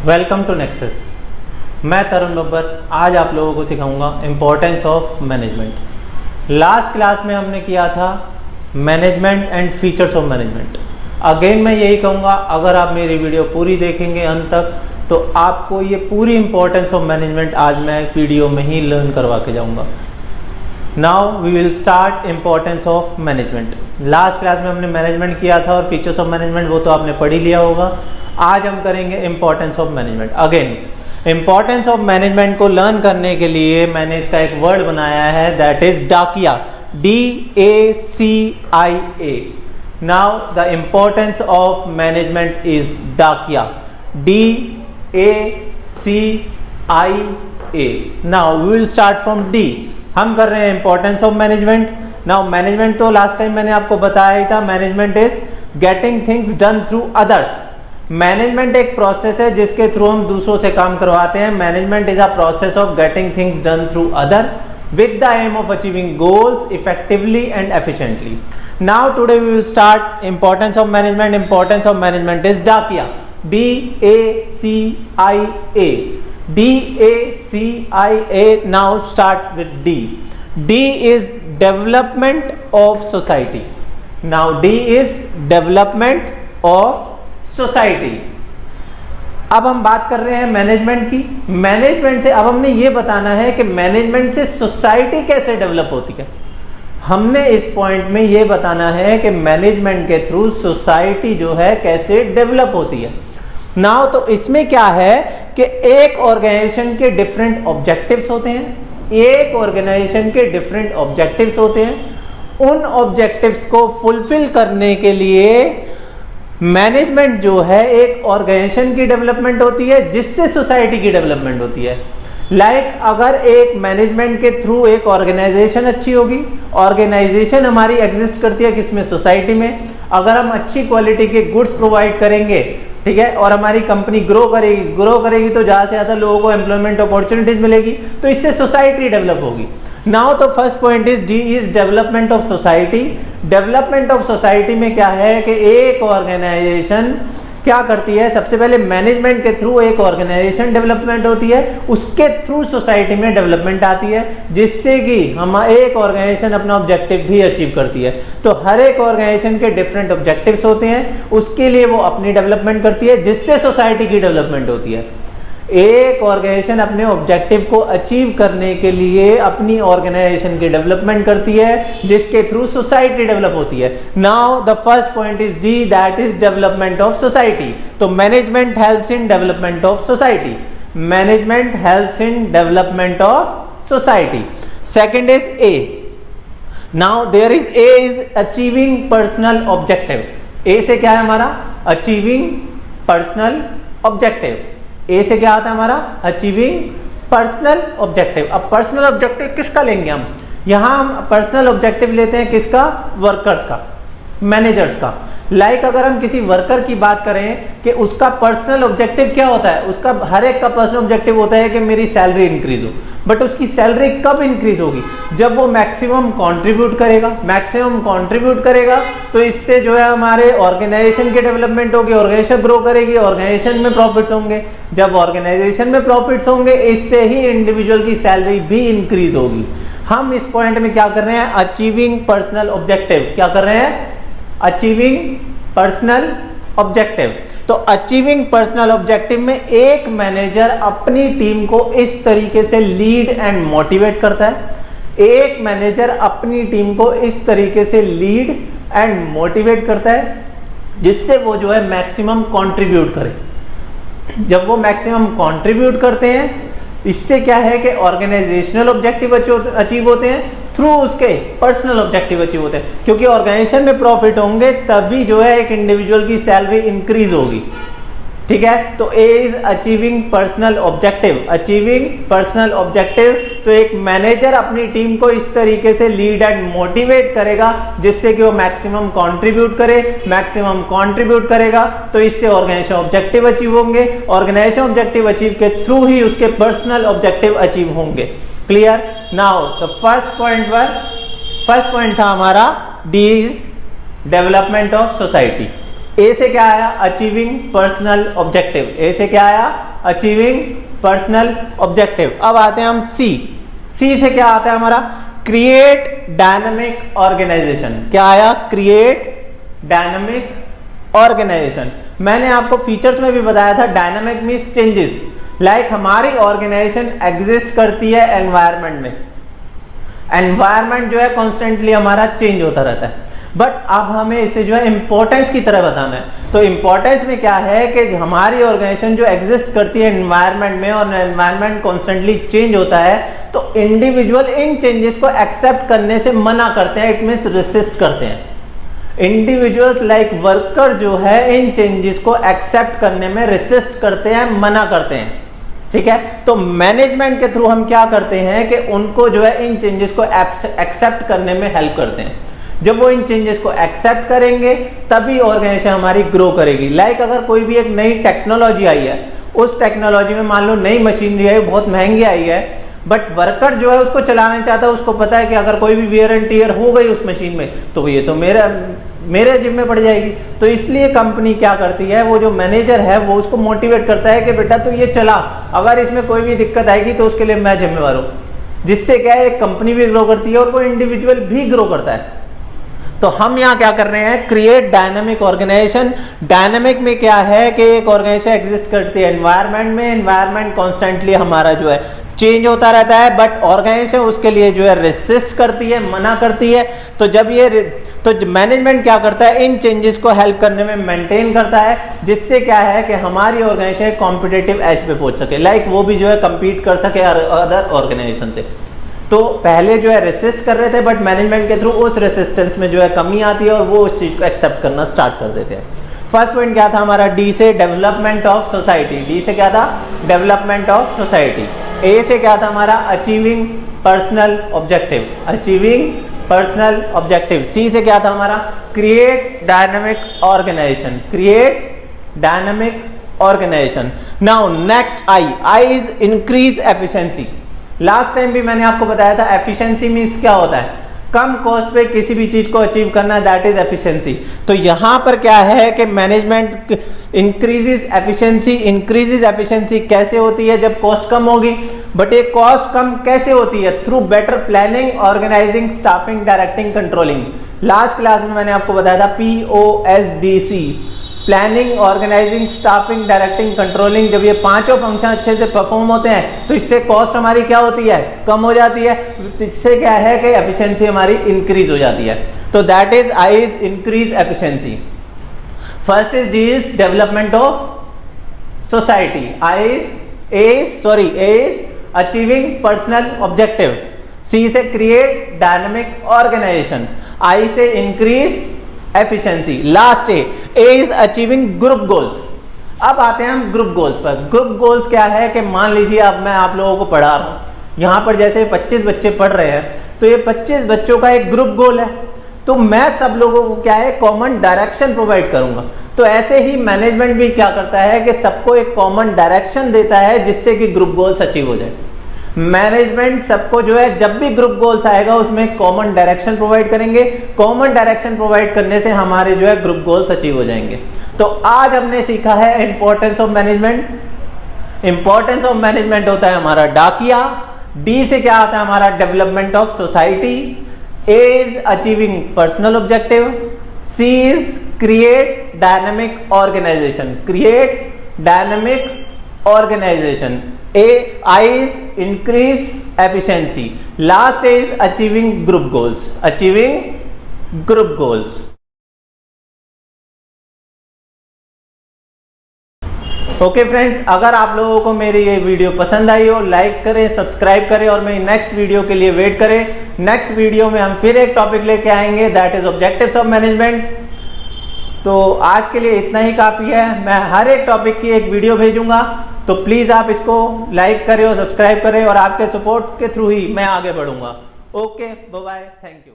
Welcome to nexus. मैं तरुण बब्बर आज आप लोगों को सिखाऊंगा importance of management. Last class में हमने किया था management and features of management. Again मैं यही कहूँगा, अगर आप मेरी वीडियो पूरी देखेंगे अंत तक तो आपको ये पूरी इंपॉर्टेंस ऑफ मैनेजमेंट आज मैं वीडियो में ही लर्न करवा के जाऊँगा। Now we will start importance of management. Last class में हमने मैनेजमेंट किया था और फीचर्स ऑफ मैनेजमेंट वो तो आपने पढ़ ही लिया होगा। आज हम करेंगे importance of management. Again importance of management को लर्न करने के लिए मैंने इसका एक वर्ड बनाया है, दैट इज डाकिया, DACIA। Now the importance of management is डाकिया, DACIA। Now we will start from D। हम कर रहे हैं importance of management. Now management तो लास्ट टाइम मैंने आपको बताया ही था, management is getting things done through others. Management एक प्रोसेस है जिसके थ्रू हम दूसरों से काम करवाते हैं। Management is a process of getting things done through other with the aim of achieving goals effectively and efficiently. Now today we will start importance of management. Importance of management is DACIA, DACIA, DACIA. Now start with D. D is development of society. Now D is development of society. अब हम बात कर रहे हैं management की। Management से अब हमने ये बताना है कि मैनेजमेंट से सोसाइटी कैसे डेवलप होती है। हमने इस पॉइंट में ये बताना है कि मैनेजमेंट के थ्रू सोसाइटी जो है कैसे डेवलप होती है। नाउ तो इसमें क्या है कि एक ऑर्गेनाइजेशन के डिफरेंट ऑब्जेक्टिव्स होते हैं। एक ऑर्गेनाइजेशन के डिफरेंट ऑब्जेक्टिव्स होते हैं। उन ऑब्जेक्टिव्स को फुलफिल करने के लिए मैनेजमेंट जो है एक ऑर्गेनाइजेशन की डेवलपमेंट होती है जिससे सोसाइटी की डेवलपमेंट होती है। लाइक अगर एक मैनेजमेंट के थ्रू एक ऑर्गेनाइजेशन अच्छी होगी, ऑर्गेनाइजेशन हमारी एग्जिस्ट करती है किसमें, सोसाइटी में। अगर हम अच्छी क्वालिटी के गुड्स प्रोवाइड करेंगे, ठीक है, और हमारी कंपनी ग्रो करेगी तो ज्यादा से ज्यादा लोगों को एम्प्लॉयमेंट अपॉर्चुनिटीज मिलेगी, तो इससे सोसाइटी डेवलप होगी। नाउ तो first point is D is development of society. Development of society में क्या है कि एक ऑर्गेनाइजेशन क्या करती है, सबसे पहले मैनेजमेंट के थ्रू एक ऑर्गेनाइजेशन डेवलपमेंट होती है, उसके थ्रू सोसाइटी में डेवलपमेंट आती है जिससे कि हम एक ऑर्गेनाइजेशन अपना ऑब्जेक्टिव भी अचीव करती है। तो हर एक ऑर्गेनाइजेशन के डिफरेंट ऑब्जेक्टिव्स होते हैं, उसके लिए वो अपनी डेवलपमेंट करती है जिससे सोसाइटी की डेवलपमेंट होती है। एक ऑर्गेनाइजेशन अपने ऑब्जेक्टिव को अचीव करने के लिए अपनी ऑर्गेनाइजेशन की डेवलपमेंट करती है जिसके थ्रू सोसाइटी डेवलप होती है। Now the first point is D, that is development of society. तो management helps in development of society. Management helps in development of society. Second is A. Now there is A is achieving personal objective. A से क्या है हमारा, achieving personal objective. A से क्या आता है हमारा, अचीविंग पर्सनल ऑब्जेक्टिव। अब पर्सनल ऑब्जेक्टिव किसका लेंगे हम, यहां हम पर्सनल ऑब्जेक्टिव लेते हैं किसका, वर्कर्स का, मैनेजर्स का। लाइक अगर हम किसी वर्कर की बात करें कि उसका पर्सनल ऑब्जेक्टिव क्या होता है, उसका हर एक का पर्सनल ऑब्जेक्टिव होता है कि मेरी सैलरी इंक्रीज हो। बट उसकी सैलरी कब इंक्रीज होगी, जब वो मैक्सिमम कंट्रीब्यूट करेगा। मैक्सिमम कंट्रीब्यूट करेगा तो इससे जो है हमारे ऑर्गेनाइजेशन की डेवलपमेंट होगी, ऑर्गेनाइजेशन ग्रो करेगी, ऑर्गेनाइजेशन में प्रॉफिट्स होंगे। जब ऑर्गेनाइजेशन में प्रॉफिट्स होंगे इससे ही इंडिविजुअल की सैलरी भी इंक्रीज होगी। हम इस पॉइंट में क्या कर रहे हैं, अचीविंग पर्सनल ऑब्जेक्टिव। क्या कर रहे हैं, अचीविंग पर्सनल ऑब्जेक्टिव। तो अचीविंग पर्सनल ऑब्जेक्टिव में एक मैनेजर अपनी टीम को इस तरीके से लीड एंड मोटिवेट करता है। एक मैनेजर अपनी टीम को इस तरीके से लीड एंड मोटिवेट करता है जिससे वो जो है मैक्सिमम कंट्रीब्यूट करे। जब वो मैक्सिमम कंट्रीब्यूट करते हैं इससे क्या है कि ऑर्गेनाइजेशनल ऑब्जेक्टिव अचीव होते हैं, थ्रू उसके पर्सनल ऑब्जेक्टिव अचीव होते हैं। क्योंकि ऑर्गेनाइजेशन में प्रॉफिट होंगे तभी जो है एक इंडिविजुअल की सैलरी इंक्रीज होगी। ठीक है, तो A is achieving personal objective. Achieving personal objective, तो एक मैनेजर अपनी टीम को इस तरीके से लीड एंड मोटिवेट करेगा जिससे कि वो मैक्सिमम कंट्रीब्यूट करे। मैक्सिमम कंट्रीब्यूट करेगा तो इससे ऑर्गेनाइजेशन ऑब्जेक्टिव अचीव होंगे। ऑर्गेनाइजेशन ऑब्जेक्टिव अचीव के थ्रू ही उसके पर्सनल ऑब्जेक्टिव अचीव होंगे। Clear. Now the first point था हमारा D is development of society. A से क्या आया, अचीविंग पर्सनल ऑब्जेक्टिव, ए से क्या आया, अचीविंग पर्सनल ऑब्जेक्टिव। अब आते हैं हम सी, सी से क्या आता है हमारा, क्रिएट डायनामिक ऑर्गेनाइजेशन, क्या आया, क्रिएट डायनामिक ऑर्गेनाइजेशन। मैंने आपको फीचर्स में भी बताया था, डायनामिक मींस चेंजेस, लाइक हमारी ऑर्गेनाइजेशन एग्जिस्ट करती है एनवायरनमेंट में, एनवायरनमेंट जो है कॉन्स्टेंटली हमारा चेंज होता रहता है, बट अब हमें इसे जो है इंपॉर्टेंस की तरह बताना है। तो इंपॉर्टेंस में क्या है कि हमारी ऑर्गेनाइजेशन जो एग्जिस्ट करती है एनवायरनमेंट में और एनवायरनमेंट कॉन्स्टेंटली चेंज होता है, तो इंडिविजुअल इन चेंजेस को एक्सेप्ट करने से मना करते हैं, इट मींस रेसिस्ट करते हैं। इंडिविजुअल्स लाइक वर्कर जो है इन चेंजेस को एक्सेप्ट करने में रेसिस्ट करते हैं, मना करते हैं, ठीक है। तो मैनेजमेंट के थ्रू हम क्या करते हैं कि उनको जो है इन चेंजेस को एक्सेप्ट करने में हेल्प करते हैं। जब वो इन चेंजेस को एक्सेप्ट करेंगे तभी ऑर्गेनाइजेशन हमारी ग्रो करेगी। लाइक अगर कोई भी एक नई टेक्नोलॉजी आई है, उस टेक्नोलॉजी में मान लो नई मशीनरी आई, बहुत महंगी आई है, बट वर्कर जो है उसको चलाना चाहता है, उसको पता है कि अगर कोई भी वियर एंड टियर हो गई उस मशीन में तो ये तो मेरे जिम्मे पड़ जाएगी। तो इसलिए कंपनी क्या करती है, वो जो मैनेजर है वो उसको मोटिवेट करता है कि बेटा तू ये चला, अगर इसमें कोई भी दिक्कत आएगी तो उसके लिए मैं जिम्मेवार हूं। जिससे क्या है, एक कंपनी भी ग्रो करती है और वो इंडिविजुअल भी ग्रो करता है। तो हम यहाँ क्या कर रहे हैं, क्रिएट डायनामिक ऑर्गेनाइजेशन। डायनामिक में क्या है कि एक ऑर्गेनाइजेशन एग्जिस्ट करती है एनवायरनमेंट में, एनवायरनमेंट कॉन्स्टेंटली हमारा जो है चेंज होता रहता है, बट ऑर्गेनाइजेशन उसके लिए जो है रेसिस्ट करती है, मना करती है। तो जब ये तो मैनेजमेंट क्या करता है, इन चेंजेस को हेल्प करने में मेंटेन करता है, जिससे क्या है कि हमारी ऑर्गेनाइजेशन कॉम्पिटिटिव एज पे पहुंच सके, लाइक वो भी जो है कंपीट कर सके अदर ऑर्गेनाइजेशन से। तो पहले जो है रेसिस्ट कर रहे थे, बट मैनेजमेंट के थ्रू उस रेसिस्टेंस में जो है कमी आती है और वो उस चीज को एक्सेप्ट करना स्टार्ट कर देते हैं। फर्स्ट पॉइंट क्या था हमारा, डी से डेवलपमेंट ऑफ सोसाइटी, डी से क्या था, डेवलपमेंट ऑफ सोसाइटी। ए से क्या था हमारा, achieving personal objective, achieving personal objective. C से क्या था हमारा, create dynamic organisation, create dynamic organisation. Now next I, I is increase efficiency. Last time भी मैंने आपको बताया था एफिशिएंसी मींस क्या होता है, कम कॉस्ट पे किसी भी चीज को अचीव करना, दैट इज एफिशिएंसी। तो यहां पर क्या है कि management increases efficiency. Increases efficiency कैसे होती है, जब कॉस्ट कम होगी, बट ये कॉस्ट कम कैसे होती है, through better planning, organising, staffing, directing, controlling. Last class में मैंने आपको बताया था POSDC, planning, organising, staffing, directing, controlling. जब ये पांचों फंक्शन अच्छे से परफॉर्म होते हैं तो इससे कॉस्ट हमारी क्या होती है, कम हो जाती है, इससे क्या है कि एफिशिएंसी हमारी इंक्रीज हो जाती है। तो that is I is increase efficiency. First is D is development of society, I is achieving personal objective. C से क्रिएट डायनामिक ऑर्गेनाइजेशन, आई से increase efficiency. Last A is achieving group goals. अब आते हैं हम group goals पर। Group goals क्या है कि मान लीजिए अब मैं आप लोगों को पढ़ा रहा हूं, यहां पर जैसे 25 बच्चे पढ़ रहे हैं, तो ये 25 बच्चों का एक ग्रुप गोल है, तो मैं सब लोगों को क्या है, कॉमन डायरेक्शन प्रोवाइड करूंगा। तो ऐसे ही मैनेजमेंट भी क्या करता है कि सबको एक कॉमन डायरेक्शन देता है, जिससे कि ग्रुप गोल्स अचीव हो जाए। मैनेजमेंट सबको जो है जब भी ग्रुप गोल्स आएगा उसमें कॉमन डायरेक्शन प्रोवाइड करेंगे, कॉमन डायरेक्शन प्रोवाइड करने से हमारे जो है ग्रुप गोल्स अचीव हो जाएंगे। तो आज हमने सीखा है importance of management. Importance of management होता है हमारा डाकिया। डी से क्या आता है हमारा, development of society. A is achieving personal objective. C is create dynamic organisation, create dynamic organisation. I is increase efficiency. Last is achieving group goals. Achieving group goals. Okay friends, अगर आप लोगों को मेरी ये वीडियो पसंद आई हो, like करें, subscribe करें और मेरी नेक्स्ट वीडियो के लिए वेट करें। नेक्स्ट वीडियो में हम फिर एक टॉपिक लेके आएंगे, that is objectives of management. तो आज के लिए इतना ही काफी है। मैं हर एक टॉपिक की एक वीडियो भेजूंगा, तो प्लीज आप इसको लाइक करें और सब्सक्राइब करें, और आपके सपोर्ट के थ्रू ही मैं आगे बढ़ूंगा। Okay, bye bye, thank you.